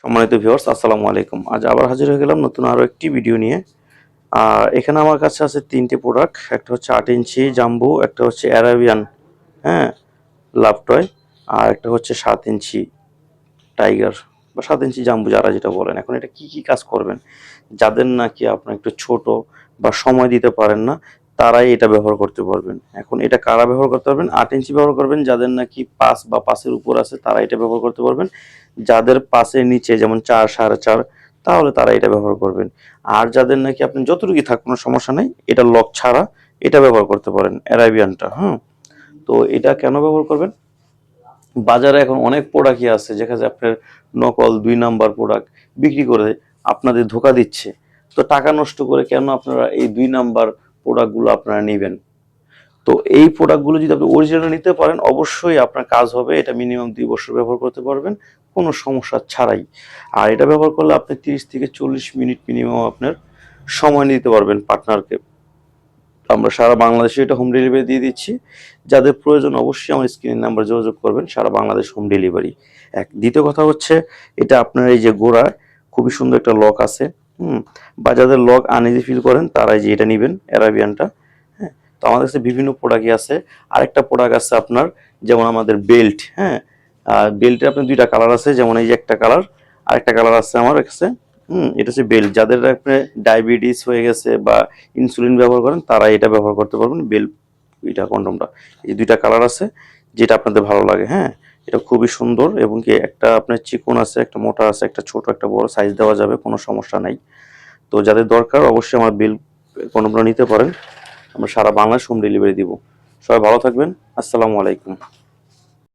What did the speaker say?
সম্মানিত ভিউয়ার্স, আসসালামু আলাইকুম। আজ আবার হাজির হয়ে গেলাম নতুন আরো একটি ভিডিও নিয়ে। এখানে আমার কাছে আছে ৩টে প্রোডাক্ট। একটা হচ্ছে ৮ ইঞ্চি জাম্বো, একটা হচ্ছে অ্যারাবিয়ান, হ্যাঁ, লাভ টয়, আর একটা হচ্ছে ৭ ইঞ্চি টাইগার বা ৭ ইঞ্চি জাম্বো, যারা যেটা বলেন। এখন এটা কি কাজ করবেন? যাদের নাকি আপনার একটু ছোট বা সময় দিতে পারেন না, তারাই এটা ব্যবহার করতে পারবেন। এখন এটা কারা ব্যবহার করতে পারবেন? ৮ ইঞ্চি ব্যবহার করবেন যাদের নাকি ৫ বা ৫-এর উপর আছে, তারা এটা ব্যবহার করতে পারবেন। যাদের ৫-এর নিচে, যেমন ৪, ৪.৫, তাহলে তারা এটা ব্যবহার করবেন। আর যাদের নাকি আপনি যতটুকুই থাক, কোনো সমস্যা নাই, এটা লক ছাড়া এটা ব্যবহার করতে পারেন, অ্যারাবিয়ানটা। হ্যাঁ, তো এটা কেন ব্যবহার করবেন? বাজারে এখন অনেক প্রোডাক্টই আছে যেখানে আপনার নকল ২ নাম্বার প্রোডাক্ট বিক্রি করে আপনাদের ধোঁকা দিচ্ছে। তো টাকা নষ্ট করে কেন আপনারা এই ২ নাম্বার প্রোডাক্টগুলো আপনারা নিবেন? তো এই প্রোডাক্টগুলো যদি আপনি অরিজিনাল নিতে পারেন, অবশ্যই আপনার কাজ হবে। এটা মিনিমাম ২ বছর ব্যবহার করতে পারবেন কোনো সমস্যা ছাড়াই। আর এটা ব্যবহার করলে আপনি ৩০ থেকে ৪০ মিনিট মিনিমাম আপনার সময় দিতে পারবেন পার্টনারকে। আমরা সারা বাংলাদেশে এটা হোম ডেলিভারি দিয়ে দিচ্ছি। যাদের প্রয়োজন অবশ্যই আমার স্ক্রিনের নাম্বার যোগাযোগ করবেন। সারা বাংলাদেশ হোম ডেলিভারি। দ্বিতীয় কথা হচ্ছে, এটা আপনার এই যে গোড়ায় খুবই সুন্দর একটা লক আছে। বা যাদের লক আনইজি ফিল করেন, তারাই যে এটা নিবেন, অ্যারাবিয়ানটা। হ্যাঁ, তো আমাদের কাছে বিভিন্ন প্রোডাক্টই আছে। আরেকটা প্রোডাক্ট আছে আপনার, যেমন আমাদের বেল্ট। হ্যাঁ, বেল্টের আপনার ২টা কালার আছে, যেমন এই যে একটা কালার, আরেকটা কালার আছে আমার কাছে। এটা হচ্ছে বেল্ট। যাদের আপনার ডায়াবেটিস হয়ে গেছে বা ইনসুলিন ব্যবহার করেন, তারা এটা ব্যবহার করতে পারবেন। বেল্ট, এটা কন্ডমটা, এই ২টা কালার আছে, যেটা আপনাদের ভালো লাগে। হ্যাঁ, এটা খুবই সুন্দর, এবং কি একটা আপনার চিকন আছে, একটা মোটা আছে, একটা ছোট, একটা বড়, সাইজ দেওয়া যাবে, কোনো সমস্যা নাই। তো যাদের দরকার অবশ্যই আমার বেল্ট কন্ডমটা নিতে পারেন। আমরা সারা বাংলাদেশ হোম ডেলিভারি দিব। সবাই ভালো থাকবেন। আসসালামু আলাইকুম।